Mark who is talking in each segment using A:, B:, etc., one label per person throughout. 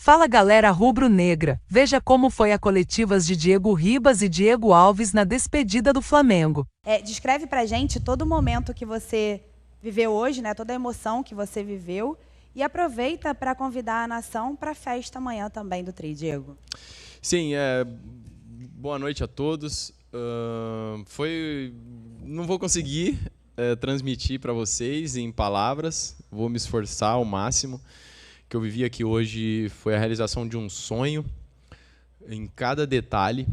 A: Fala galera rubro-negra, veja como foi a coletivas de Diego Ribas e Diego Alves na despedida do Flamengo.
B: Descreve pra gente todo o momento que você viveu hoje, né? Toda a emoção que você viveu. E aproveita para convidar a nação para a festa amanhã também do Tri, Diego.
C: Sim, boa noite a todos. Não vou conseguir transmitir para vocês em palavras, vou me esforçar ao máximo. O que eu vivi aqui hoje foi a realização de um sonho em cada detalhe.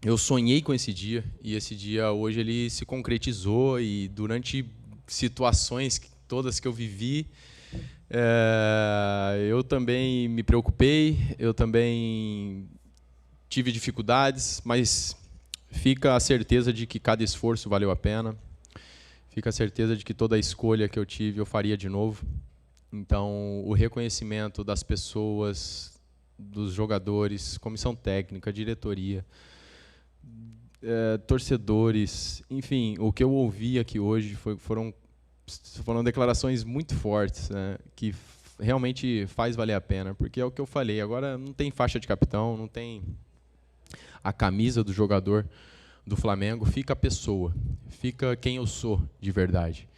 C: Eu sonhei com esse dia e esse dia hoje ele se concretizou, e durante situações todas que eu vivi, eu também me preocupei, eu também tive dificuldades, mas fica a certeza de que cada esforço valeu a pena, fica a certeza de que toda a escolha que eu tive eu faria de novo. Então, o reconhecimento das pessoas, dos jogadores, comissão técnica, diretoria, torcedores, enfim, o que eu ouvi aqui hoje foram declarações muito fortes, né, que realmente faz valer a pena, porque é o que eu falei, agora não tem faixa de capitão, não tem a camisa do jogador do Flamengo, fica a pessoa, fica quem eu sou de verdade.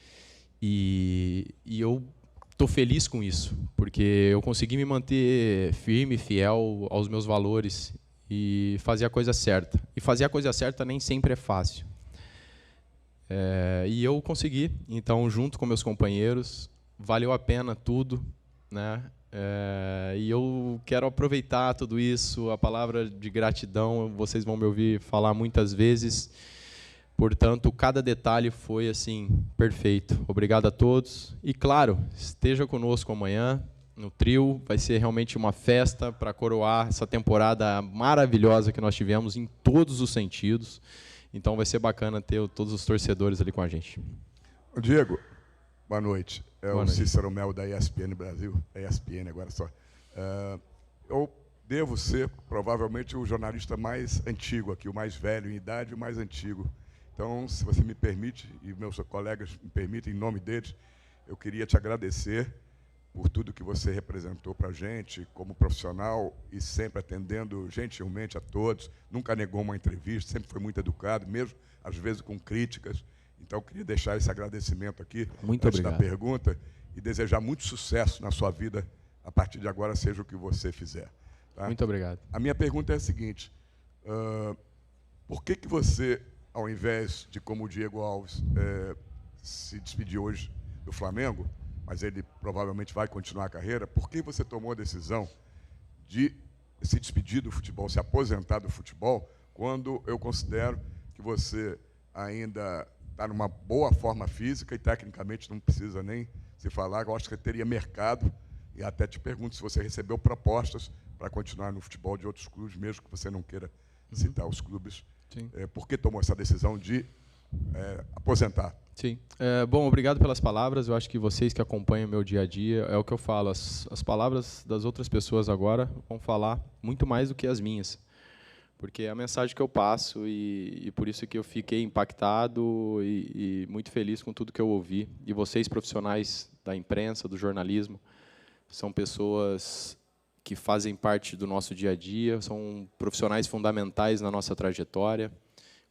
C: E eu estou feliz com isso, porque eu consegui me manter firme, fiel aos meus valores e fazer a coisa certa. E fazer a coisa certa nem sempre é fácil. E eu consegui, então, junto com meus companheiros, valeu a pena tudo, né? E eu quero aproveitar tudo isso, a palavra de gratidão, vocês vão me ouvir falar muitas vezes. Portanto, cada detalhe foi assim perfeito. Obrigado a todos. E, claro, esteja conosco amanhã no Trio. Vai ser realmente uma festa para coroar essa temporada maravilhosa que nós tivemos em todos os sentidos. Então, vai ser bacana ter todos os torcedores ali com a gente.
D: Diego, boa noite.
C: Boa noite.
D: O Cícero Melo da ESPN Brasil. ESPN agora só. Eu devo ser, provavelmente, o jornalista mais antigo aqui, o mais velho em idade e o mais antigo. Então, se você me permite, e meus colegas me permitem, em nome deles, eu queria te agradecer por tudo que você representou para a gente como profissional e sempre atendendo gentilmente a todos, nunca negou uma entrevista, sempre foi muito educado, mesmo às vezes com críticas. Então, eu queria deixar esse agradecimento aqui
C: muito
D: antes
C: obrigado
D: da pergunta e desejar muito sucesso na sua vida a partir de agora, seja o que você fizer. Tá?
C: Muito obrigado.
D: A minha pergunta é a seguinte, por que você, ao invés de, como o Diego Alves, se despedir hoje do Flamengo, mas ele provavelmente vai continuar a carreira, por que você tomou a decisão de se despedir do futebol, se aposentar do futebol, quando eu considero que você ainda está numa boa forma física e tecnicamente não precisa nem se falar, eu acho que teria mercado, e até te pergunto se você recebeu propostas para continuar no futebol de outros clubes, mesmo que você não queira citar os clubes.
C: Sim.
D: Por que tomou essa decisão de aposentar?
C: Sim. Bom, obrigado pelas palavras. Eu acho que vocês que acompanham o meu dia a dia, é o que eu falo, as palavras das outras pessoas agora vão falar muito mais do que as minhas. Porque é a mensagem que eu passo e por isso que eu fiquei impactado e muito feliz com tudo que eu ouvi. E vocês, profissionais da imprensa, do jornalismo, são pessoas que fazem parte do nosso dia a dia, são profissionais fundamentais na nossa trajetória.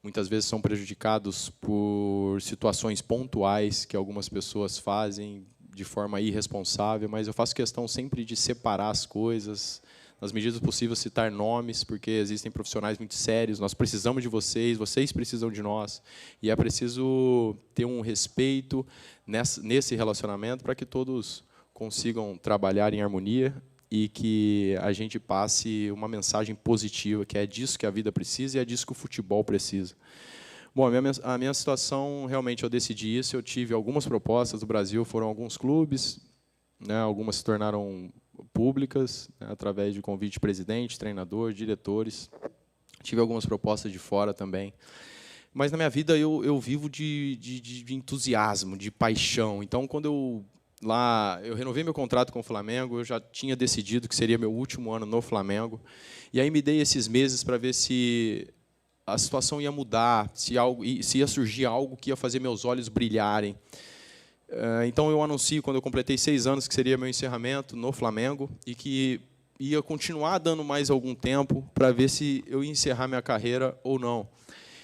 C: Muitas vezes são prejudicados por situações pontuais que algumas pessoas fazem de forma irresponsável, mas eu faço questão sempre de separar as coisas, nas medidas possíveis citar nomes, porque existem profissionais muito sérios, nós precisamos de vocês, vocês precisam de nós, e é preciso ter um respeito nesse relacionamento para que todos consigam trabalhar em harmonia e que a gente passe uma mensagem positiva, que é disso que a vida precisa e é disso que o futebol precisa. Bom, a minha situação, realmente, eu decidi isso, eu tive algumas propostas do Brasil, foram alguns clubes, né, algumas se tornaram públicas, né, através de convite de presidente, treinador, diretores. Tive algumas propostas de fora também. Mas, na minha vida, eu vivo de entusiasmo, de paixão. Então, quando eu renovei meu contrato com o Flamengo, eu já tinha decidido que seria meu último ano no Flamengo, e aí me dei esses meses para ver se a situação ia mudar, se ia surgir algo que ia fazer meus olhos brilharem. Então, eu anuncio, quando eu completei 6 anos, que seria meu encerramento no Flamengo, e que ia continuar dando mais algum tempo para ver se eu ia encerrar minha carreira ou não.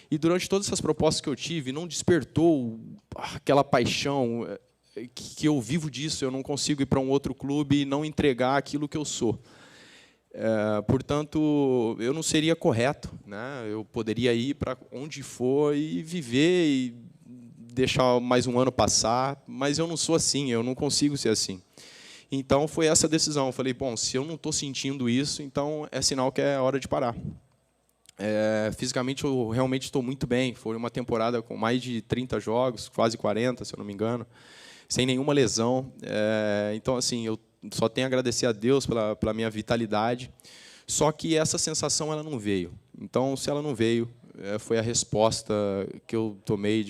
C: E durante todas essas propostas que eu tive, não despertou aquela paixão que eu vivo disso, eu não consigo ir para um outro clube e não entregar aquilo que eu sou. Portanto, eu não seria correto, né? Eu poderia ir para onde for e viver e deixar mais um ano passar, mas eu não sou assim, eu não consigo ser assim. Então, foi essa decisão. Eu falei, bom, se eu não estou sentindo isso, então é sinal que é hora de parar. Fisicamente, eu realmente estou muito bem. Foi uma temporada com mais de 30 jogos, quase 40, se eu não me engano, sem nenhuma lesão. Então, assim, eu só tenho a agradecer a Deus pela minha vitalidade. Só que essa sensação ela não veio. Então, se ela não veio, foi a resposta que eu tomei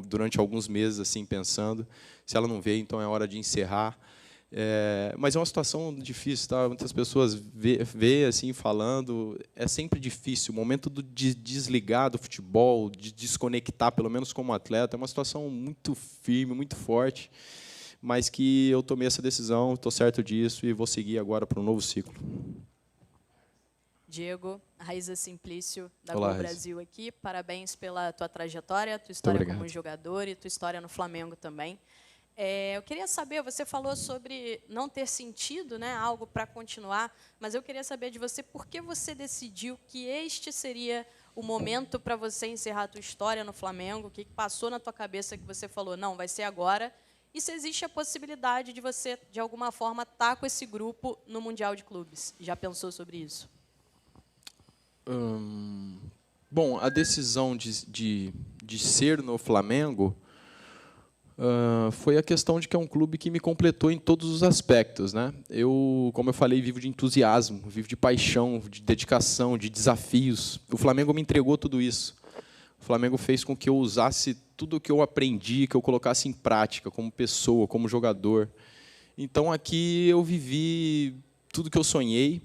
C: durante alguns meses, assim, pensando. Se ela não veio, então é hora de encerrar. Mas é uma situação difícil, tá? Muitas pessoas vê assim falando, é sempre difícil. O momento de desligar do futebol, de desconectar, pelo menos como atleta, é uma situação muito firme, muito forte, mas que eu tomei essa decisão, estou certo disso e vou seguir agora para um novo ciclo.
E: Diego, Raíza Simplício, da
C: Olá,
E: Gol
C: Raíza.
E: Brasil aqui. Parabéns pela tua trajetória, tua história como jogador e tua história no Flamengo também. Eu queria saber, você falou sobre não ter sentido, né, algo para continuar, mas eu queria saber de você por que você decidiu que este seria o momento para você encerrar a tua história no Flamengo, o que passou na tua cabeça que você falou, não, vai ser agora, e se existe a possibilidade de você, de alguma forma, estar com esse grupo no Mundial de Clubes. Já pensou sobre isso?
C: Bom, a decisão de ser no Flamengo foi a questão de que é um clube que me completou em todos os aspectos, né? Como eu falei, vivo de entusiasmo, vivo de paixão, de dedicação, de desafios. O Flamengo me entregou tudo isso. O Flamengo fez com que eu usasse tudo o que eu aprendi, que eu colocasse em prática, como pessoa, como jogador. Então, aqui eu vivi tudo que eu sonhei.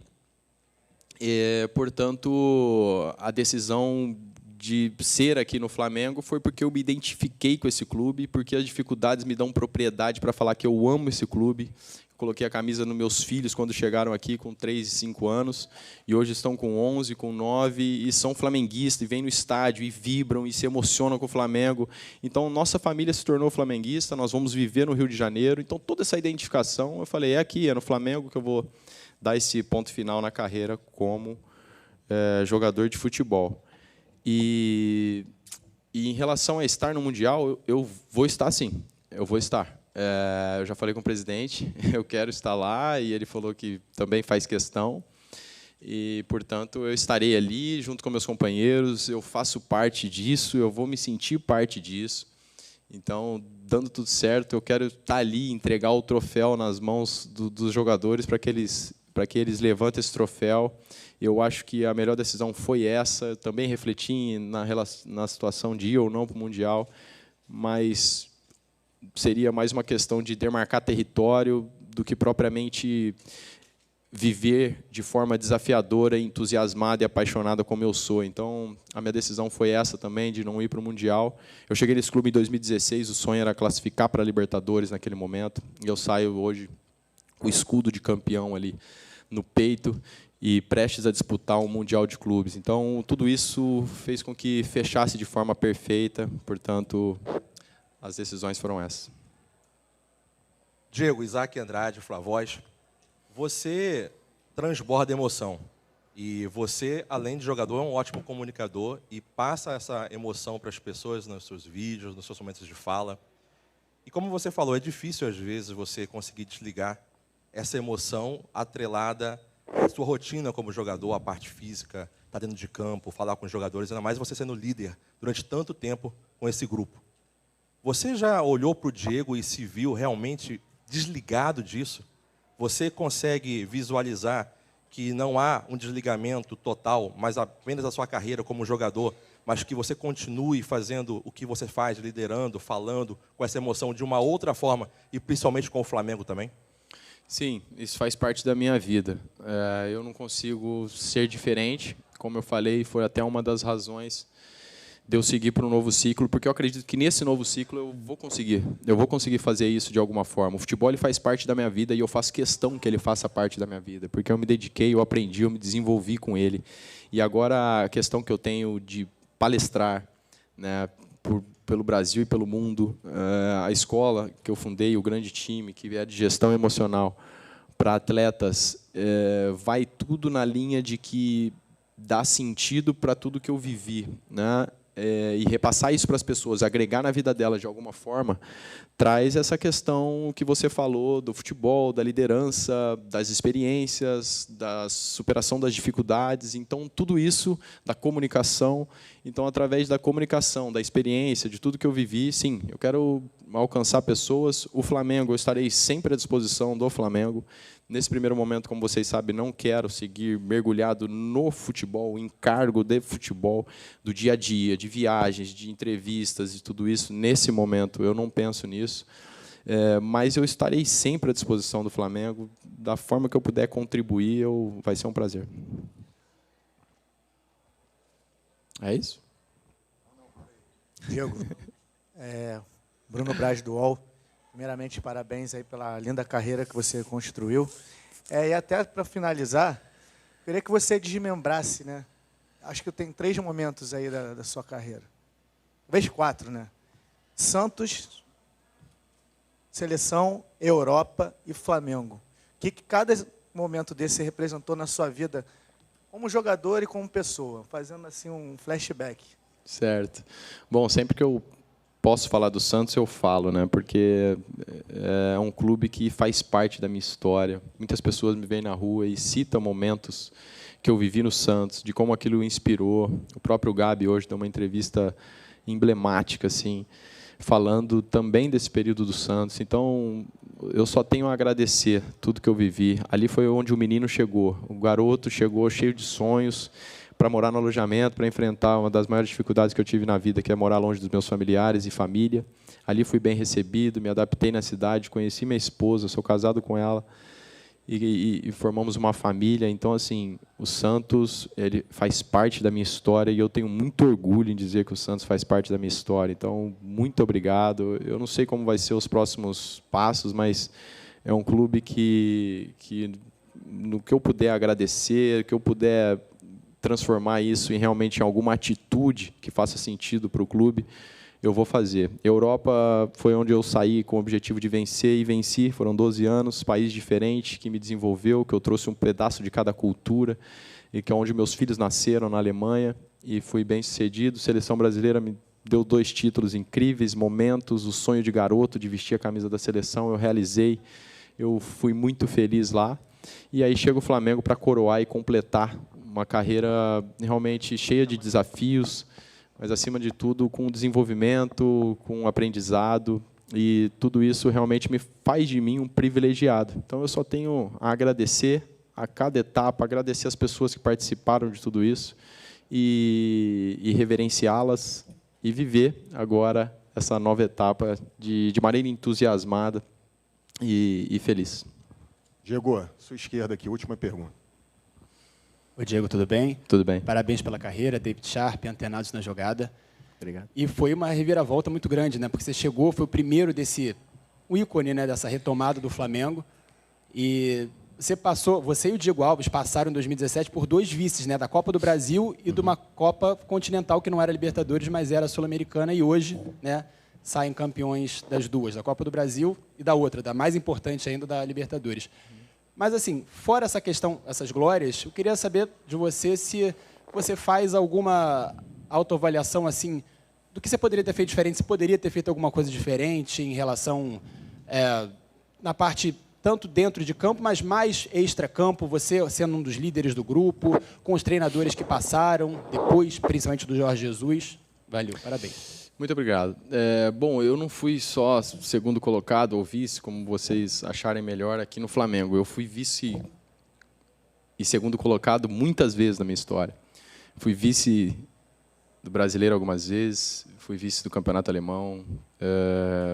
C: Portanto, a decisão de ser aqui no Flamengo foi porque eu me identifiquei com esse clube, porque as dificuldades me dão propriedade para falar que eu amo esse clube. Coloquei a camisa nos meus filhos quando chegaram aqui com 3 e 5 anos, e hoje estão com 11, com 9, e são flamenguistas, e vêm no estádio, e vibram, e se emocionam com o Flamengo. Então, nossa família se tornou flamenguista, nós vamos viver no Rio de Janeiro. Então, toda essa identificação, eu falei, é aqui, é no Flamengo que eu vou dar esse ponto final na carreira como jogador de futebol. E em relação a estar no Mundial, eu vou estar sim, eu vou estar. Eu já falei com o presidente, eu quero estar lá, e ele falou que também faz questão. E, portanto, eu estarei ali junto com meus companheiros, eu faço parte disso, eu vou me sentir parte disso. Então, dando tudo certo, eu quero estar ali, entregar o troféu nas mãos dos jogadores para que eles levantem esse troféu. Eu acho que a melhor decisão foi essa. Também refleti na situação de ir ou não para o Mundial, mas seria mais uma questão de demarcar território do que propriamente viver de forma desafiadora, entusiasmada e apaixonada como eu sou. Então, a minha decisão foi essa também, de não ir para o Mundial. Eu cheguei nesse clube em 2016, o sonho era classificar para a Libertadores naquele momento, e eu saio hoje com o escudo de campeão ali no peito e prestes a disputar um Mundial de Clubes. Então, tudo isso fez com que fechasse de forma perfeita, portanto, as decisões foram essas.
F: Diego, Isaac Andrade, Flavoz, você transborda emoção. E você, além de jogador, é um ótimo comunicador e passa essa emoção para as pessoas nos seus vídeos, nos seus momentos de fala. E como você falou, é difícil, às vezes, você conseguir desligar essa emoção atrelada à sua rotina como jogador, a parte física, estar dentro de campo, falar com os jogadores, ainda mais você sendo líder durante tanto tempo com esse grupo. Você já olhou para o Diego e se viu realmente desligado disso? Você consegue visualizar que não há um desligamento total, mas apenas a sua carreira como jogador, mas que você continue fazendo o que você faz, liderando, falando, com essa emoção de uma outra forma, e principalmente com o Flamengo também?
C: Sim, isso faz parte da minha vida. Eu não consigo ser diferente. Como eu falei, foi até uma das razões de eu seguir para um novo ciclo, porque eu acredito que nesse novo ciclo eu vou conseguir fazer isso de alguma forma. O futebol ele faz parte da minha vida e eu faço questão que ele faça parte da minha vida, porque eu me dediquei, eu aprendi, eu me desenvolvi com ele. E agora a questão que eu tenho de palestrar, né, pelo Brasil e pelo mundo, a escola que eu fundei, o grande time, que é de gestão emocional para atletas, vai tudo na linha de que dá sentido para tudo que eu vivi, né? E repassar isso para as pessoas, agregar na vida delas de alguma forma, traz essa questão que você falou do futebol, da liderança, das experiências, da superação das dificuldades. Então, tudo isso, da comunicação. Então, através da comunicação, da experiência, de tudo que eu vivi, sim, eu quero alcançar pessoas. O Flamengo, eu estarei sempre à disposição do Flamengo. Nesse primeiro momento, como vocês sabem, não quero seguir mergulhado no futebol, em cargo de futebol, do dia a dia, de viagens, de entrevistas e tudo isso. Nesse momento, eu não penso nisso. Mas eu estarei sempre à disposição do Flamengo. Da forma que eu puder contribuir, vai ser um prazer. É isso?
G: Diego, Bruno Braz do UOL. Primeiramente, parabéns aí pela linda carreira que você construiu. E até para finalizar, queria que você desmembrasse, né? Acho que tem 3 momentos aí da sua carreira. Talvez 4, né? Santos, Seleção, Europa e Flamengo. O que cada momento desse representou na sua vida como jogador e como pessoa? Fazendo assim um flashback.
C: Certo. Bom, sempre que eu posso falar do Santos, eu falo, né? Porque é um clube que faz parte da minha história. Muitas pessoas me veem na rua e citam momentos que eu vivi no Santos, de como aquilo inspirou. O próprio Gabi hoje deu uma entrevista emblemática, assim, falando também desse período do Santos. Então, eu só tenho a agradecer tudo que eu vivi. Ali foi onde o menino chegou. O garoto chegou cheio de sonhos, para morar no alojamento, para enfrentar uma das maiores dificuldades que eu tive na vida, que é morar longe dos meus familiares e família. Ali fui bem recebido, me adaptei na cidade, conheci minha esposa, sou casado com ela, e formamos uma família. Então, assim, o Santos ele faz parte da minha história, e eu tenho muito orgulho em dizer que o Santos faz parte da minha história. Então, muito obrigado. Eu não sei como vai ser os próximos passos, mas é um clube que no que eu puder agradecer, que eu puder transformar isso em realmente alguma atitude que faça sentido para o clube, eu vou fazer. Europa foi onde eu saí com o objetivo de vencer, e venci. Foram 12 anos, país diferente, que me desenvolveu, que eu trouxe um pedaço de cada cultura, e que é onde meus filhos nasceram, na Alemanha, e fui bem-sucedido. Seleção brasileira me deu 2 títulos incríveis, momentos, o sonho de garoto de vestir a camisa da seleção, eu realizei. Eu fui muito feliz lá. E aí chega o Flamengo para coroar e completar uma carreira realmente cheia de desafios, mas, acima de tudo, com desenvolvimento, com aprendizado, e tudo isso realmente me faz de mim um privilegiado. Então, eu só tenho a agradecer a cada etapa, agradecer as pessoas que participaram de tudo isso, e reverenciá-las, e viver agora essa nova etapa de maneira entusiasmada e feliz.
H: Diego, sua esquerda aqui, última pergunta.
I: Oi, Diego, tudo bem?
C: Tudo bem.
I: Parabéns pela carreira, David Sharp, antenados na jogada.
C: Obrigado.
I: E foi uma reviravolta muito grande, né? Porque você chegou, foi o primeiro o ícone, né, dessa retomada do Flamengo. E você e o Diego Alves passaram em 2017 por 2 vices, né, da Copa do Brasil e de uma Copa Continental que não era Libertadores, mas era Sul-Americana, e hoje, né, saem campeões das 2, da Copa do Brasil e da outra, da mais importante ainda, da Libertadores. Mas, assim, fora essa questão, essas glórias, eu queria saber de você se você faz alguma autoavaliação, assim, do que você poderia ter feito diferente, se poderia ter feito alguma coisa diferente em relação, na parte, tanto dentro de campo, mas mais extra-campo, você sendo um dos líderes do grupo, com os treinadores que passaram, depois, principalmente do Jorge Jesus. Valeu, parabéns.
C: Muito obrigado. Bom, eu não fui só segundo colocado ou vice, como vocês acharem melhor, aqui no Flamengo. Eu fui vice e segundo colocado muitas vezes na minha história. Fui vice do Brasileiro algumas vezes, fui vice do Campeonato Alemão,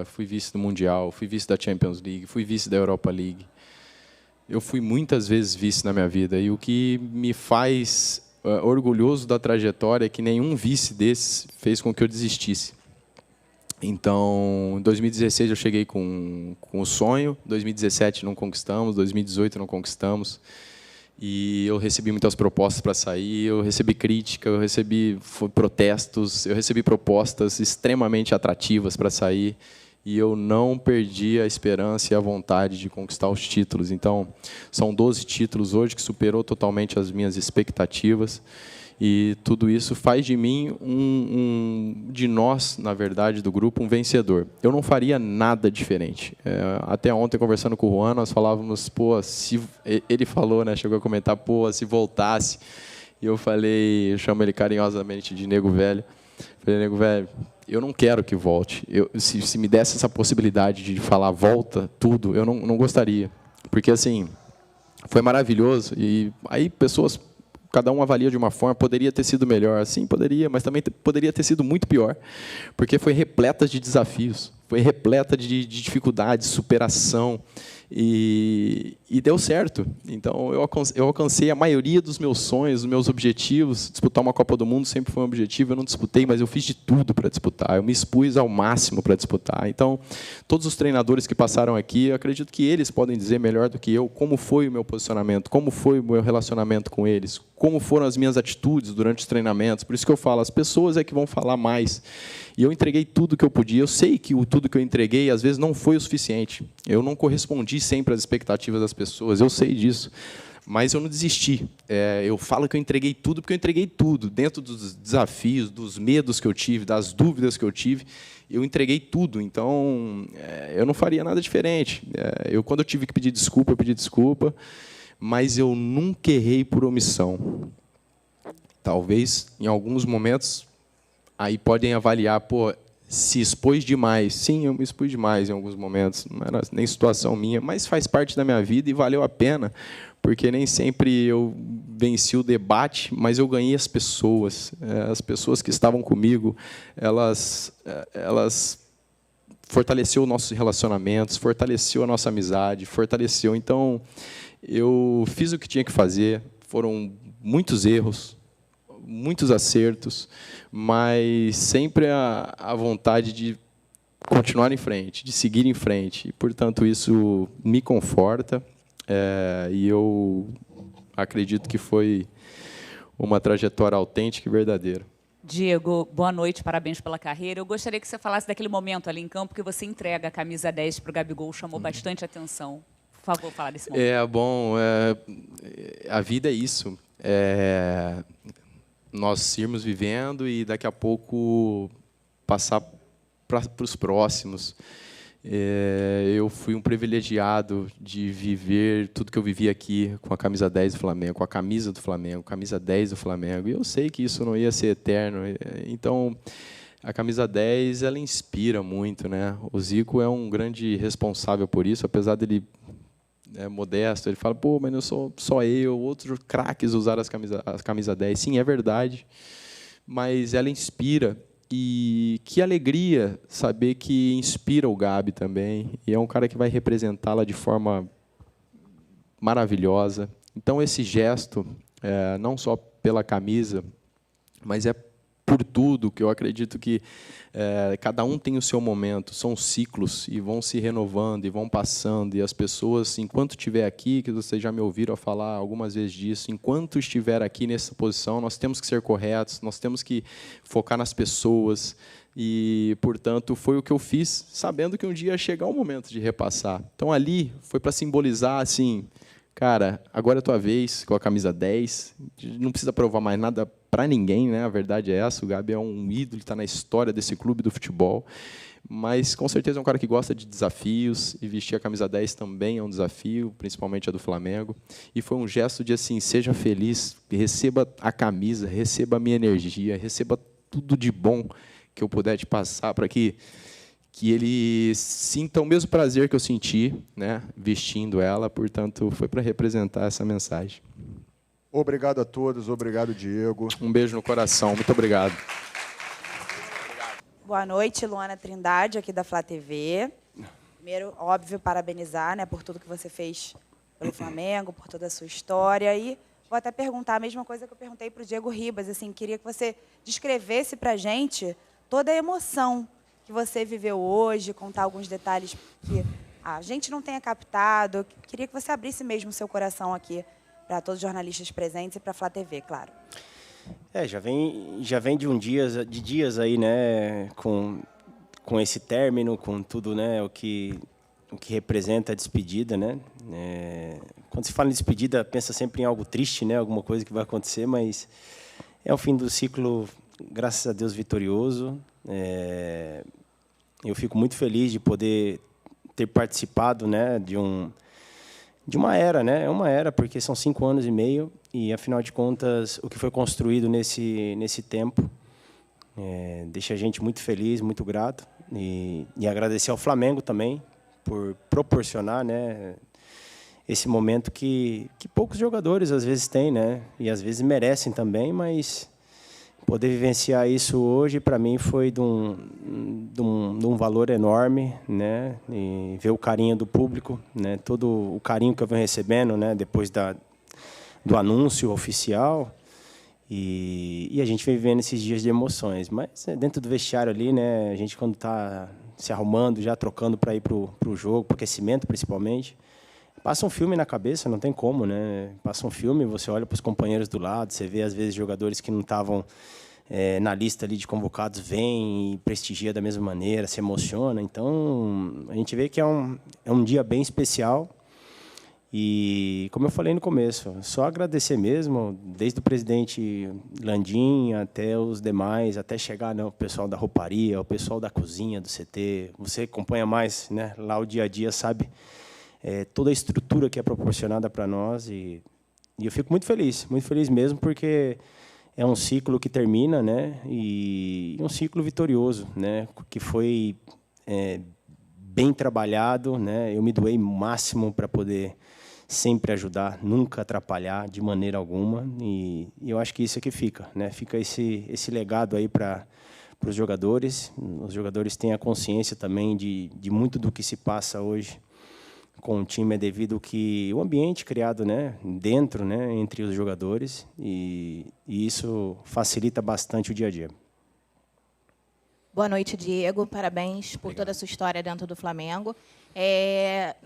C: fui vice do Mundial, fui vice da Champions League, fui vice da Europa League. Eu fui muitas vezes vice na minha vida, e o que me faz orgulhoso da trajetória que nenhum vice desses fez com que eu desistisse. Então, em 2016 eu cheguei com o sonho, 2017 não conquistamos, 2018 não conquistamos, e eu recebi muitas propostas para sair, eu recebi crítica, eu recebi protestos, eu recebi propostas extremamente atrativas para sair, e eu não perdi a esperança e a vontade de conquistar os títulos. Então, são 12 títulos hoje, que superou totalmente as minhas expectativas. E tudo isso faz de mim, de nós, na verdade, do grupo, um vencedor. Eu não faria nada diferente. Até ontem, conversando com o Juan, nós falávamos, pô, se ele falou, né, chegou a comentar, pô, se voltasse. E eu falei, eu chamo ele carinhosamente de Nego Velho. Falei, Nego Velho, eu não quero que volte. Se me desse essa possibilidade de falar volta, tudo, eu não gostaria. Porque, assim, foi maravilhoso. E aí, pessoas, cada um avalia de uma forma, poderia ter sido melhor. Sim, poderia, mas também poderia ter sido muito pior. Porque foi repleta de desafios, foi repleta de dificuldades, superação. E deu certo. Então, eu alcancei a maioria dos meus sonhos, dos meus objetivos. Disputar uma Copa do Mundo sempre foi um objetivo. Eu não disputei, mas eu fiz de tudo para disputar. Eu me expus ao máximo para disputar. Então, todos os treinadores que passaram aqui, eu acredito que eles podem dizer melhor do que eu como foi o meu posicionamento, como foi o meu relacionamento com eles, como foram as minhas atitudes durante os treinamentos. Por isso que eu falo, as pessoas é que vão falar mais. E eu entreguei tudo que eu podia. Eu sei que tudo que eu entreguei, às vezes, não foi o suficiente. Eu não correspondi sempre às expectativas das pessoas, eu sei disso. Mas eu não desisti. Eu falo que eu entreguei tudo, porque eu entreguei tudo. Dentro dos desafios, dos medos que eu tive, das dúvidas que eu tive, eu entreguei tudo. Então, eu não faria nada diferente. Quando eu tive que pedir desculpa, eu pedi desculpa, mas eu nunca errei por omissão. Talvez, em alguns momentos, aí podem avaliar, pô, se expôs demais. Sim, eu me expus demais em alguns momentos. Não era nem situação minha, mas faz parte da minha vida e valeu a pena, porque nem sempre eu venci o debate, mas eu ganhei as pessoas. As pessoas que estavam comigo, elas fortaleceu os nossos relacionamentos, fortaleceu a nossa amizade, fortaleceu. Então, eu fiz o que tinha que fazer. Foram muitos erros, muitos acertos, mas sempre a vontade de continuar em frente, de seguir em frente. E, portanto, isso me conforta, e eu acredito que foi uma trajetória autêntica e verdadeira.
J: Diego, boa noite, parabéns pela carreira. Eu gostaria que você falasse daquele momento ali em campo que você entrega a camisa 10 para o Gabigol, chamou bastante atenção. Por favor, fala desse momento.
C: A vida é isso. Nós irmos vivendo e, daqui a pouco, passar para os próximos. Eu fui um privilegiado de viver tudo que eu vivi aqui com a camisa 10 do Flamengo, com a camisa do Flamengo, camisa 10 do Flamengo. E eu sei que isso não ia ser eterno. Então, a camisa 10, ela inspira muito, né? O Zico é um grande responsável por isso, apesar dele modesto, ele fala, pô, mas não sou só eu, outros craques usaram as camisa 10. Sim, é verdade, mas ela inspira. E que alegria saber que inspira o Gabi também. E é um cara que vai representá-la de forma maravilhosa. Então, esse gesto, não só pela camisa, mas por tudo, que eu acredito que cada um tem o seu momento, são ciclos, e vão se renovando, e vão passando, e as pessoas, enquanto estiver aqui, que vocês já me ouviram falar algumas vezes disso, enquanto estiver aqui nessa posição, nós temos que ser corretos, nós temos que focar nas pessoas, e, portanto, foi o que eu fiz, sabendo que um dia ia chegar o momento de repassar. Então, ali, foi para simbolizar, assim, cara, agora é a tua vez, com a camisa 10, não precisa provar mais nada para ninguém, né? A verdade é essa, o Gabi é um ídolo, está na história desse clube do futebol, mas, com certeza, é um cara que gosta de desafios, e vestir a camisa 10 também é um desafio, principalmente a do Flamengo, e foi um gesto de, assim, seja feliz, receba a camisa, receba a minha energia, receba tudo de bom que eu puder te passar, para que ele sinta o mesmo prazer que eu senti, né, vestindo ela. Portanto, foi para representar essa mensagem.
H: Obrigado a todos, obrigado, Diego.
C: Um beijo no coração, muito obrigado.
B: Boa noite, Luana Trindade, aqui da Flá TV. Primeiro, óbvio, parabenizar, né, por tudo que você fez pelo Flamengo, por toda a sua história. E vou até perguntar a mesma coisa que eu perguntei para o Diego Ribas. Assim, queria que você descrevesse para a gente toda a emoção que você viveu hoje, contar alguns detalhes que a gente não tenha captado. Eu queria que você abrisse mesmo o seu coração aqui para todos os jornalistas presentes e para a Flá TV, claro.
K: Já vem de dias aí, né, com esse término, com tudo, né, o que representa a despedida, né? Quando se fala em despedida, pensa sempre em algo triste, né, alguma coisa que vai acontecer, mas é o fim do ciclo, graças a Deus, vitorioso. Eu fico muito feliz de poder ter participado, né, de uma era, né? É uma era, porque são 5 anos e meio e, afinal de contas, o que foi construído nesse tempo deixa a gente muito feliz, muito grato e agradecer ao Flamengo também por proporcionar, né, esse momento que poucos jogadores às vezes têm, né? E às vezes merecem também, mas poder vivenciar isso hoje, para mim, foi de um valor enorme, né? E ver o carinho do público, né? Todo o carinho que eu venho recebendo, né? Depois do anúncio oficial. E a gente vem vivendo esses dias de emoções. Mas dentro do vestiário ali, né? A gente, quando está se arrumando, já trocando para ir para o jogo, para o aquecimento, principalmente, passa um filme na cabeça, não tem como, né? Passa um filme, você olha para os companheiros do lado, você vê, às vezes, jogadores que não estavam na lista ali de convocados, vêm e prestigia da mesma maneira, se emociona. Então, a gente vê que é um dia bem especial. E, como eu falei no começo, só agradecer mesmo, desde o presidente Landim até os demais, até chegar no pessoal da rouparia, o pessoal da cozinha, do CT. Você acompanha mais, né, lá o dia a dia, sabe? Toda a estrutura que é proporcionada para nós e eu fico muito feliz mesmo, porque é um ciclo que termina, né, e um ciclo vitorioso, né, que foi bem trabalhado, né. Eu me doei o máximo para poder sempre ajudar, nunca atrapalhar de maneira alguma, e eu acho que isso é que fica, né, fica esse legado aí para os jogadores. Os jogadores têm a consciência também de muito do que se passa hoje com o time, é devido que o ambiente criado, né, dentro, né, entre os jogadores, e isso facilita bastante o dia a dia.
L: Boa noite, Diego. Parabéns por toda a sua história dentro do Flamengo.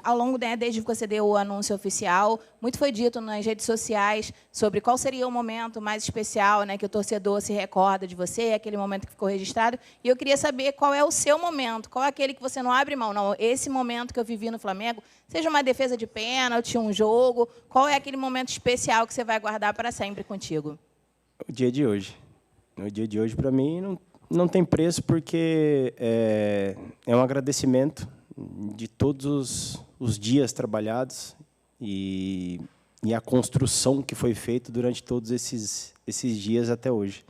L: Ao longo, né, desde que você deu o anúncio oficial, muito foi dito nas redes sociais sobre qual seria o momento mais especial, né, que o torcedor se recorda de você, aquele momento que ficou registrado. E eu queria saber qual é o seu momento, qual é aquele que você não abre mão. Não, esse momento que eu vivi no Flamengo, seja uma defesa de pênalti, um jogo, qual é aquele momento especial que você vai guardar para sempre contigo?
K: O dia de hoje. O dia de hoje, para mim, não tem preço, porque é um agradecimento de todos os dias trabalhados e a construção que foi feita durante todos esses dias até hoje.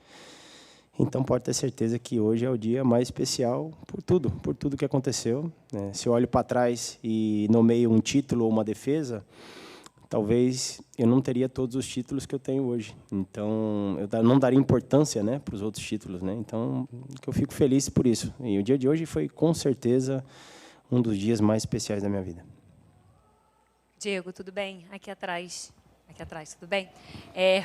K: Então, pode ter certeza que hoje é o dia mais especial por tudo que aconteceu, né? Se eu olho para trás e nomeio um título ou uma defesa, talvez eu não teria todos os títulos que eu tenho hoje. Então, eu não daria importância, né, para os outros títulos, né? Então, eu fico feliz por isso. E o dia de hoje foi, com certeza, um dos dias mais especiais da minha vida.
M: Diego, tudo bem? Aqui atrás, tudo bem?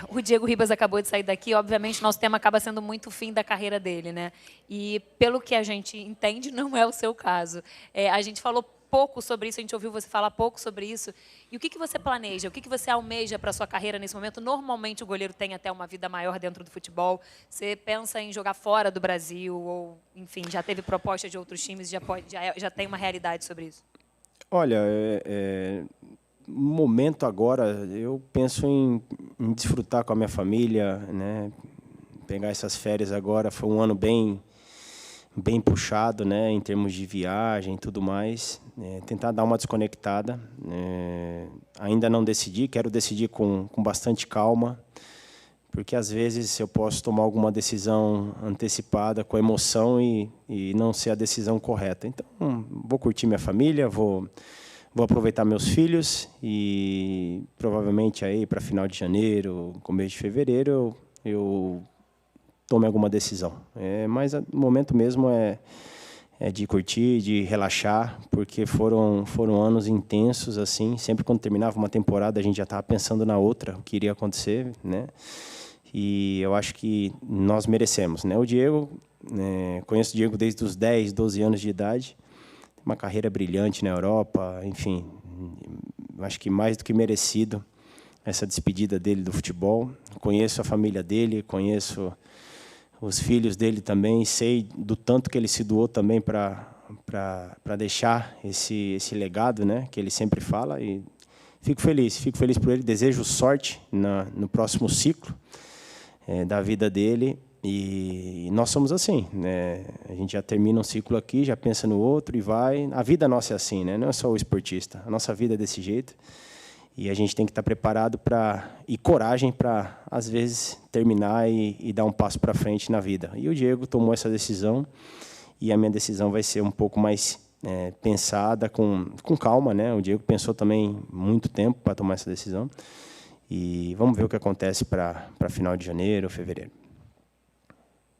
M: O Diego Ribas acabou de sair daqui. Obviamente, nosso tema acaba sendo muito o fim da carreira dele, né? E, pelo que a gente entende, não é o seu caso. A gente falou pouco sobre isso, a gente ouviu você falar pouco sobre isso. E o que você planeja? O que você almeja para a sua carreira nesse momento? Normalmente, o goleiro tem até uma vida maior dentro do futebol. Você pensa em jogar fora do Brasil? Ou, enfim, já teve proposta de outros times? Já tem uma realidade sobre isso?
K: Olha, no momento agora, eu penso em desfrutar com a minha família, né? Pegar essas férias agora. Foi um ano bem puxado, né, em termos de viagem e tudo mais. Tentar dar uma desconectada. Ainda não decidi, quero decidir com bastante calma, porque às vezes eu posso tomar alguma decisão antecipada com emoção e não ser a decisão correta. Então, vou curtir minha família, vou aproveitar meus filhos e provavelmente aí para final de janeiro, começo de fevereiro, eu tome alguma decisão. Mas o momento mesmo é de curtir, de relaxar, porque foram anos intensos, assim. Sempre quando terminava uma temporada, a gente já estava pensando na outra, o que iria acontecer, né? E eu acho que nós merecemos, né? O Diego, conheço o Diego desde os 10, 12 anos de idade, uma carreira brilhante na Europa, enfim, acho que mais do que merecido essa despedida dele do futebol. Conheço a família dele, conheço os filhos dele também, sei do tanto que ele se doou também para deixar esse legado, né, que ele sempre fala, e fico feliz por ele, desejo sorte no próximo ciclo da vida dele, e nós somos assim, né? A gente já termina um ciclo aqui, já pensa no outro e vai. A vida nossa é assim, né? Não é só o esportista, a nossa vida é desse jeito. E a gente tem que estar preparado e coragem para, às vezes, terminar e dar um passo para frente na vida. E o Diego tomou essa decisão, e a minha decisão vai ser um pouco mais pensada, com calma, né? O Diego pensou também muito tempo para tomar essa decisão. E vamos ver o que acontece para final de janeiro, fevereiro.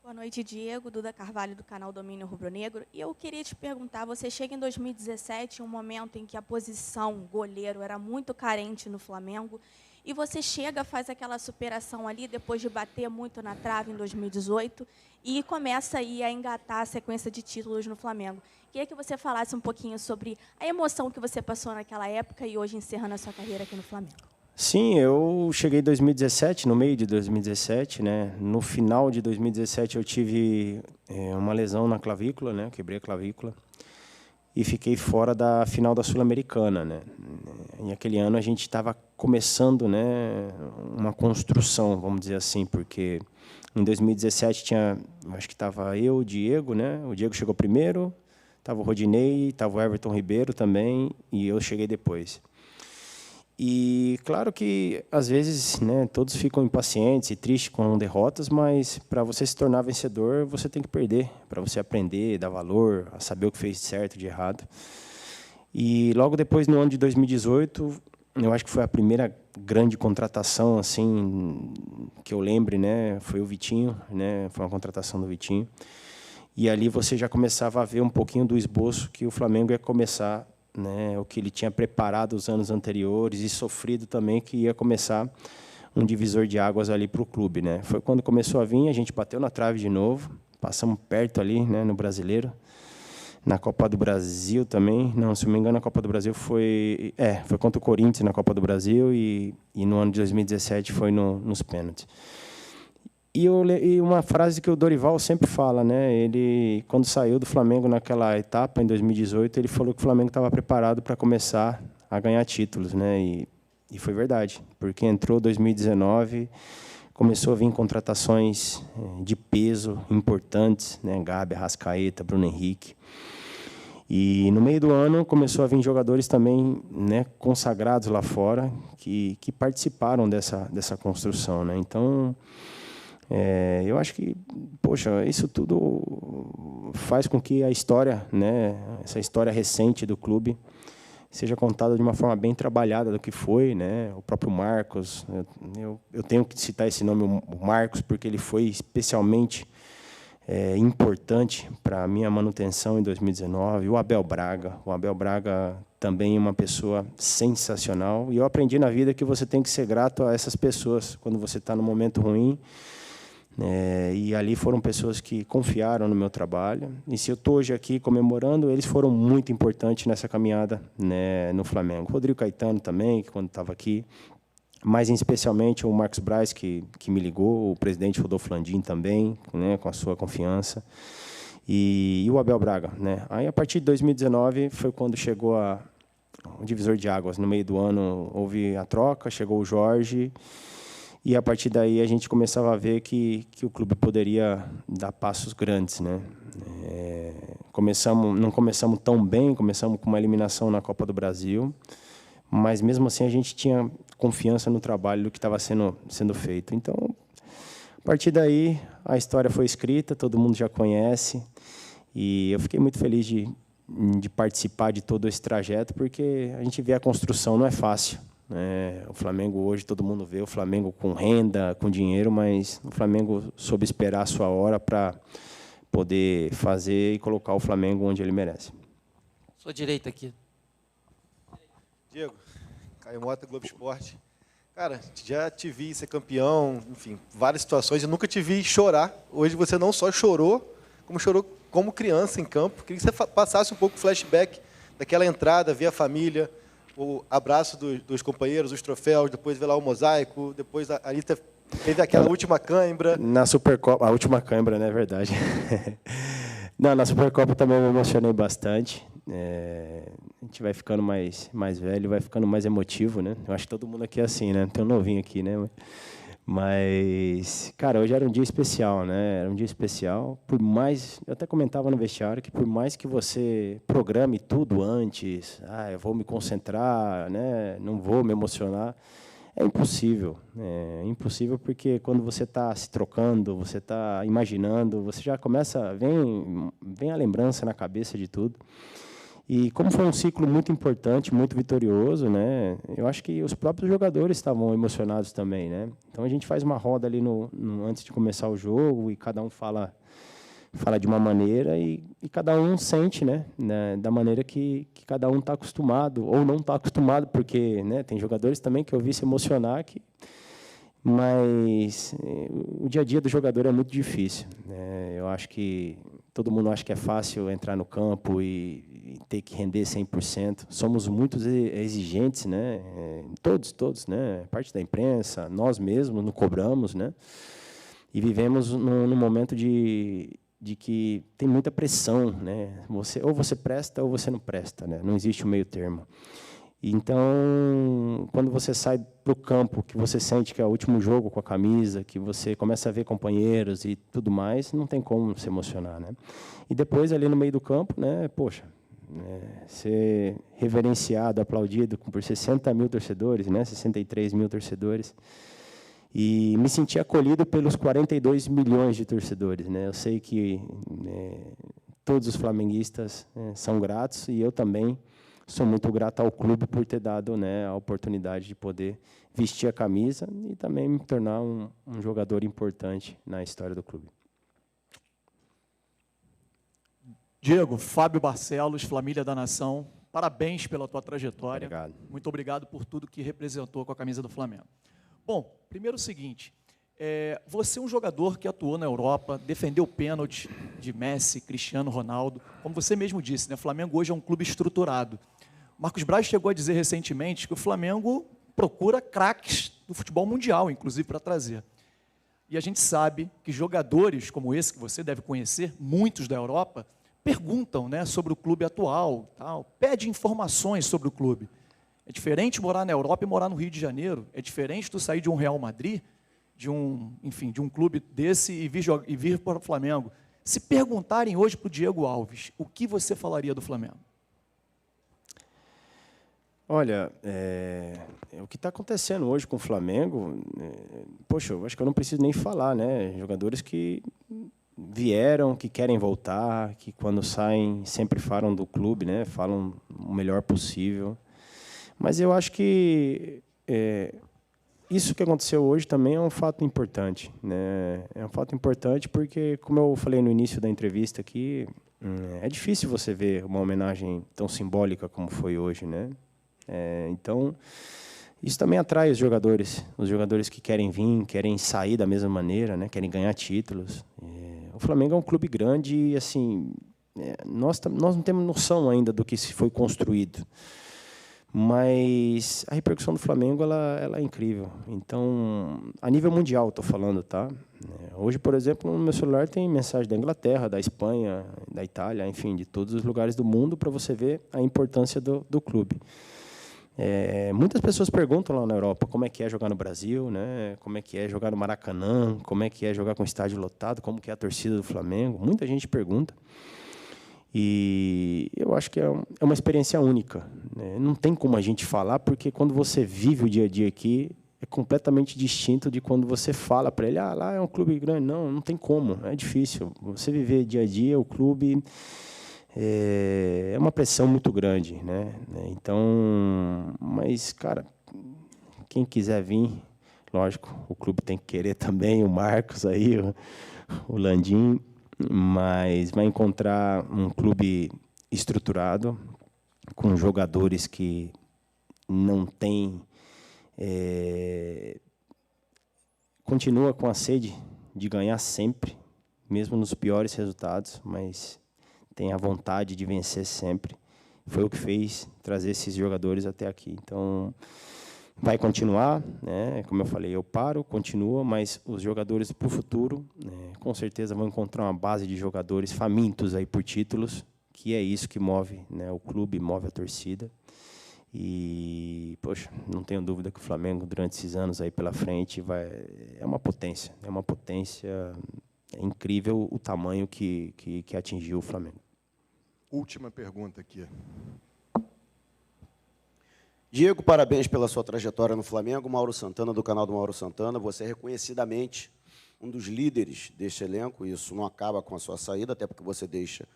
N: Boa noite, Diego. Duda Carvalho, do canal Domínio Rubro-Negro. E eu queria te perguntar, você chega em 2017, um momento em que a posição goleiro era muito carente no Flamengo, e você chega, faz aquela superação ali, depois de bater muito na trave em 2018, e começa aí a engatar a sequência de títulos no Flamengo. Queria que você falasse um pouquinho sobre a emoção que você passou naquela época e hoje encerrando a sua carreira aqui no Flamengo.
K: Sim, eu cheguei em 2017, no meio de 2017, né? No final de 2017 eu tive uma lesão na clavícula, né? Quebrei a clavícula e fiquei fora da final da Sul-Americana, né? Em aquele ano a gente estava começando, né, uma construção, vamos dizer assim, porque em 2017 acho que estava eu, o Diego, né? O Diego chegou primeiro, estava o Rodinei, estava o Everton Ribeiro também, e eu cheguei depois. E claro que às vezes, né, todos ficam impacientes e tristes com derrotas, mas para você se tornar vencedor, você tem que perder, para você aprender, dar valor, a saber o que fez de certo, de errado. E logo depois, no ano de 2018, eu acho que foi a primeira grande contratação assim que eu lembre, né, foi o Vitinho, né, foi uma contratação do Vitinho. E ali você já começava a ver um pouquinho do esboço que o Flamengo ia começar, né, o que ele tinha preparado os anos anteriores e sofrido também, que ia começar um divisor de águas ali para o clube, né? Foi quando começou a vir, a gente bateu na trave de novo, passamos perto ali, né, no Brasileiro, na Copa do Brasil também, não, se não me engano, a Copa do Brasil foi contra o Corinthians na Copa do Brasil, e no ano de 2017 foi nos pênaltis. E uma frase que o Dorival sempre fala, né? Ele, quando saiu do Flamengo naquela etapa, em 2018, ele falou que o Flamengo estava preparado para começar a ganhar títulos, né? E foi verdade, porque entrou 2019, começou a vir contratações de peso importantes, né? Gabi, Arrascaeta, Bruno Henrique. E no meio do ano começou a vir jogadores também, né, consagrados lá fora, que participaram dessa construção, né? Então, eu acho que, poxa, isso tudo faz com que a história, né, essa história recente do clube, seja contada de uma forma bem trabalhada do que foi, né? O próprio Marcos, eu tenho que citar esse nome, o Marcos, porque ele foi especialmente importante para a minha manutenção em 2019. O Abel Braga também é uma pessoa sensacional. E eu aprendi na vida que você tem que ser grato a essas pessoas quando você está num momento ruim. E ali foram pessoas que confiaram no meu trabalho. E se eu estou hoje aqui comemorando, eles foram muito importantes nessa caminhada, né, no Flamengo. O Rodrigo Caetano também, que quando estava aqui, mas especialmente o Marcos Braz, que me ligou, o presidente Rodolfo Landim também, né, com a sua confiança, e o Abel Braga, né. Aí, a partir de 2019, foi quando chegou o divisor de águas. No meio do ano, houve a troca, chegou o Jorge, e, a partir daí, a gente começava a ver que o clube poderia dar passos grandes, né. Não começamos tão bem, começamos com uma eliminação na Copa do Brasil, mas, mesmo assim, a gente tinha confiança no trabalho do que estava sendo feito. Então, a partir daí, a história foi escrita, todo mundo já conhece, e eu fiquei muito feliz de participar de todo esse trajeto, porque a gente vê a construção, não é fácil. O Flamengo hoje, todo mundo vê o Flamengo com renda, com dinheiro, mas o Flamengo soube esperar a sua hora para poder fazer e colocar o Flamengo onde ele merece.
O: Sua direita aqui.
P: Diego, Caio Mota, Globo Esporte. Cara, já te vi ser campeão, enfim, várias situações, e nunca te vi chorar. Hoje você não só chorou como criança em campo. Queria que você passasse um pouco o flashback daquela entrada, ver a família, o abraço dos companheiros, os troféus, depois ver lá o mosaico, depois ali teve aquela última cãibra.
K: Na Supercopa, a última cãibra, né, é verdade. Não, na Supercopa também me emocionei bastante. A gente vai ficando mais velho, vai ficando mais emotivo, né? Eu acho que todo mundo aqui é assim, né? Tem um novinho aqui, né? Mas, cara, hoje era um dia especial, né? Era um dia especial. Por mais, eu até comentava no vestiário que por mais que você programe tudo antes, eu vou me concentrar, né? Não vou me emocionar, é impossível. É impossível porque quando você está se trocando, você está imaginando, você já começa, vem a lembrança na cabeça de tudo. E como foi um ciclo muito importante, muito vitorioso, né? Eu acho que os próprios jogadores estavam emocionados também, né? Então a gente faz uma roda ali antes de começar o jogo e cada um fala de uma maneira e cada um sente, né? Da maneira que cada um está acostumado ou não está acostumado, porque, né? Tem jogadores também que eu vi se emocionar mas o dia a dia do jogador é muito difícil, né? Eu acho que todo mundo acha que é fácil entrar no campo e ter que render 100%. Somos muito exigentes, né? Todos, né? Parte da imprensa, nós mesmos nos cobramos, né? E vivemos num momento de que tem muita pressão, né? Ou você presta ou você não presta, né? Não existe um meio termo. Então, quando você sai para o campo, que você sente que é o último jogo com a camisa, que você começa a ver companheiros e tudo mais, não tem como se emocionar, né? E depois, ali no meio do campo, né, poxa, ser reverenciado, aplaudido por 60 mil torcedores, né, 63 mil torcedores, e me senti acolhido pelos 42 milhões de torcedores, né? Eu sei que todos os flamenguistas são gratos, e eu também sou muito grato ao clube por ter dado, né, a oportunidade de poder vestir a camisa e também me tornar um jogador importante na história do clube.
Q: Diego, Fábio Barcelos, Família da Nação, parabéns pela tua trajetória.
K: Obrigado.
Q: Muito obrigado por tudo que representou com a camisa do Flamengo. Bom, primeiro o seguinte, você é um jogador que atuou na Europa, defendeu pênalti de Messi, Cristiano Ronaldo. Como você mesmo disse, né, o Flamengo hoje é um clube estruturado. Marcos Braz chegou a dizer recentemente que o Flamengo procura craques do futebol mundial, inclusive, para trazer. E a gente sabe que jogadores como esse, que você deve conhecer, muitos da Europa, perguntam, né, sobre o clube atual, pede informações sobre o clube. É diferente morar na Europa e morar no Rio de Janeiro. É diferente tu sair de um Real Madrid, de um clube desse e vir para o Flamengo. Se perguntarem hoje para o Diego Alves, o que você falaria do Flamengo?
K: Olha, o que está acontecendo hoje com o Flamengo, poxa, eu acho que eu não preciso nem falar, né? Jogadores que vieram, que querem voltar, que quando saem sempre falam do clube, né? Falam o melhor possível. Mas eu acho que isso que aconteceu hoje também é um fato importante, né? É um fato importante porque, como eu falei no início da entrevista aqui, é difícil você ver uma homenagem tão simbólica como foi hoje, né? Então, isso também atrai os jogadores que querem vir, querem sair da mesma maneira, né? Querem ganhar títulos. O Flamengo é um clube grande e, assim, nós não temos noção ainda do que se foi construído. Mas a repercussão do Flamengo ela é incrível. Então, a nível mundial, estou falando, tá? Hoje, por exemplo, no meu celular tem mensagem da Inglaterra, da Espanha, da Itália, enfim, de todos os lugares do mundo para você ver a importância do clube. Muitas pessoas perguntam lá na Europa como é que é jogar no Brasil, né? Como é que é jogar no Maracanã, como é que é jogar com o estádio lotado, como que é a torcida do Flamengo. Muita gente pergunta. E eu acho que é uma experiência única, né? Não tem como a gente falar, porque quando você vive o dia a dia aqui, é completamente distinto de quando você fala para ele, lá é um clube grande. Não tem como, é difícil. Você viver dia a dia, o clube é uma pressão muito grande, né? Então, mas, cara, quem quiser vir, lógico, o clube tem que querer também, o Marcos aí, o Landim. mas vai encontrar um clube estruturado, com jogadores que não têm... continua com a sede de ganhar sempre, mesmo nos piores resultados, mas tem a vontade de vencer sempre. Foi o que fez trazer esses jogadores até aqui. Então, vai continuar, né? Como eu falei, eu paro, continua, mas os jogadores para o futuro, né, com certeza vão encontrar uma base de jogadores famintos aí por títulos, que é isso que move, né, o clube, move a torcida. E, poxa, não tenho dúvida que o Flamengo, durante esses anos aí pela frente, é uma potência. É incrível o tamanho que atingiu o Flamengo.
R: Última pergunta aqui. Diego, parabéns pela sua trajetória no Flamengo. Mauro Santana, do canal do Mauro Santana. Você é reconhecidamente um dos líderes deste elenco. Isso não acaba com a sua saída, até porque você deixa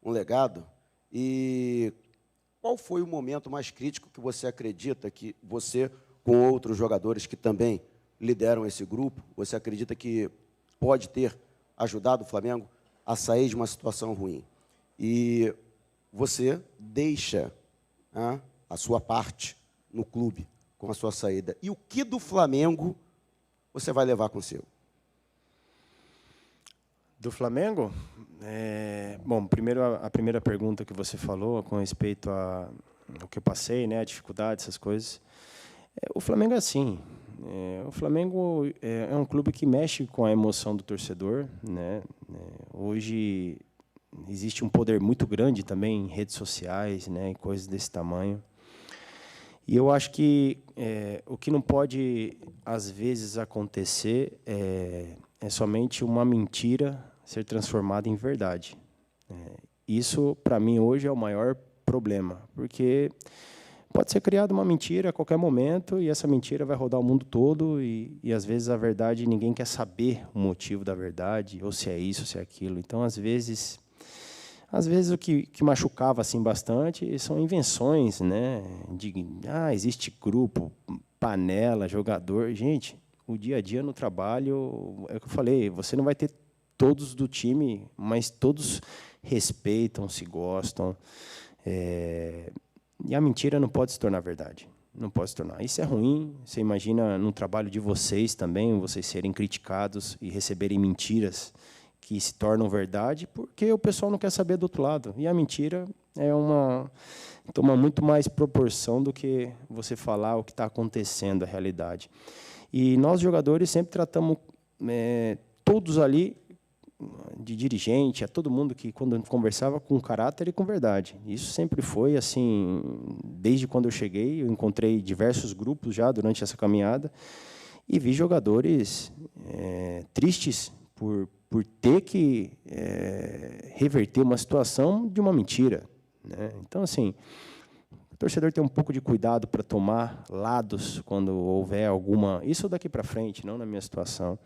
R: um legado. E qual foi o momento mais crítico que você acredita que você, com outros jogadores que também lideram esse grupo, você acredita que pode ter ajudado o Flamengo a sair de uma situação ruim? E você deixa a sua parte no clube com a sua saída. E o que do Flamengo você vai levar consigo?
K: Do Flamengo? Bom, primeiro a primeira pergunta que você falou com respeito ao que eu passei, né, a dificuldade, essas coisas. O Flamengo é assim. O Flamengo é um clube que mexe com a emoção do torcedor, né? Hoje existe um poder muito grande também em redes sociais, né, e coisas desse tamanho. E eu acho que o que não pode, às vezes, acontecer é somente uma mentira ser transformada em verdade. Isso, para mim, hoje é o maior problema, porque pode ser criada uma mentira a qualquer momento e essa mentira vai rodar o mundo todo e às vezes, a verdade, ninguém quer saber o motivo da verdade, ou se é isso, ou se é aquilo. Então, às vezes o que machucava assim bastante são invenções, né? Existe grupo, panela, jogador. Gente, o dia a dia no trabalho, é o que eu falei, você não vai ter todos do time, mas todos respeitam, se gostam. E a mentira não pode se tornar verdade. Não pode se tornar. Isso é ruim. Você imagina no trabalho de vocês também, vocês serem criticados e receberem mentiras que se tornam verdade, porque o pessoal não quer saber do outro lado. E a mentira toma muito mais proporção do que você falar o que está acontecendo, a realidade. E nós, jogadores, sempre tratamos todos ali, de dirigente, a todo mundo que, quando conversava, com caráter e com verdade. Isso sempre foi assim, desde quando eu cheguei, eu encontrei diversos grupos já durante essa caminhada e vi jogadores tristes por ter que reverter uma situação de uma mentira, né? Então, assim, o torcedor tem um pouco de cuidado para tomar lados quando houver alguma... Isso daqui para frente, não na minha situação.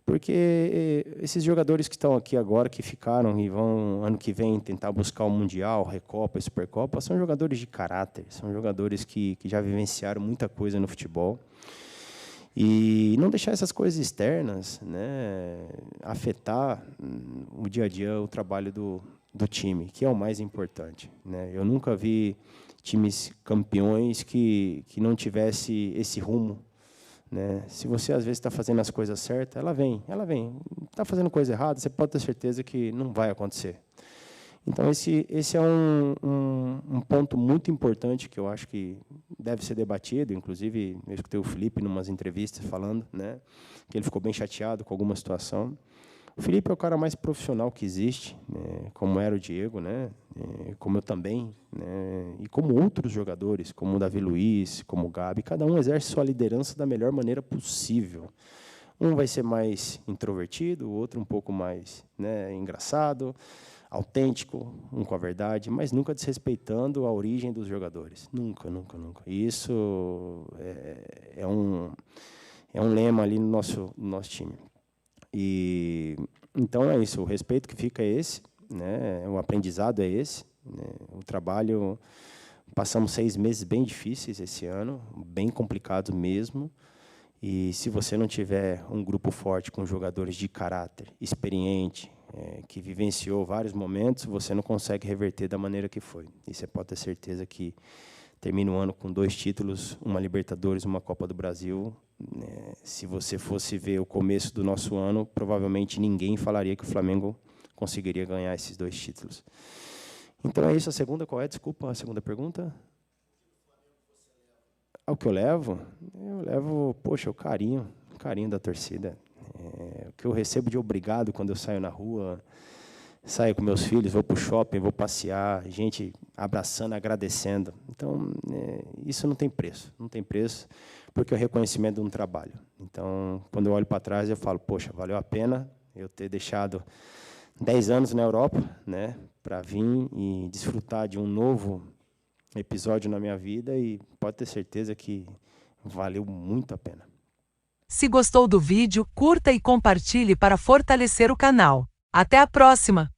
K: Porque esses jogadores que estão aqui agora, que ficaram e vão, ano que vem, tentar buscar o Mundial, Recopa e Supercopa, são jogadores de caráter, são jogadores que já vivenciaram muita coisa no futebol. E não deixar essas coisas externas, né, afetar o dia a dia, o trabalho do time, que é o mais importante, né? Eu nunca vi times campeões que não tivesse esse rumo, né? Se você, às vezes, está fazendo as coisas certas, ela vem. Está fazendo coisa errada, você pode ter certeza que não vai acontecer. Então, esse é um ponto muito importante que eu acho que deve ser debatido. Inclusive, eu escutei o Felipe em umas entrevistas falando, né, que ele ficou bem chateado com alguma situação. O Felipe é o cara mais profissional que existe, né, como era o Diego, né, como eu também, né, e como outros jogadores, como o Davi Luiz, como o Gabi. Cada um exerce sua liderança da melhor maneira possível. Um vai ser mais introvertido, o outro um pouco mais, né, engraçado, autêntico, um com a verdade, mas nunca desrespeitando a origem dos jogadores. Nunca, nunca, nunca. E isso é um lema ali no nosso time. E então é isso, o respeito que fica é esse, né? O aprendizado é esse, né? O trabalho, passamos 6 meses bem difíceis esse ano, bem complicados mesmo. E se você não tiver um grupo forte com jogadores de caráter, experiente, que vivenciou vários momentos, você não consegue reverter da maneira que foi. E você pode ter certeza que termina o ano com 2 títulos, uma Libertadores, uma Copa do Brasil. Se você fosse ver o começo do nosso ano, provavelmente ninguém falaria que o Flamengo conseguiria ganhar esses 2 títulos. Então é isso. A segunda, qual é? Desculpa, a segunda pergunta? O que eu levo? Eu levo, poxa, o carinho da torcida. O que eu recebo de obrigado quando eu saio na rua, saio com meus filhos, vou para o shopping, vou passear, gente abraçando, agradecendo. Então, isso não tem preço, porque é o reconhecimento de um trabalho. Então, quando eu olho para trás, eu falo, poxa, valeu a pena eu ter deixado 10 anos na Europa, né, para vir e desfrutar de um novo episódio na minha vida, e pode ter certeza que valeu muito a pena.
A: Se gostou do vídeo, curta e compartilhe para fortalecer o canal. Até a próxima!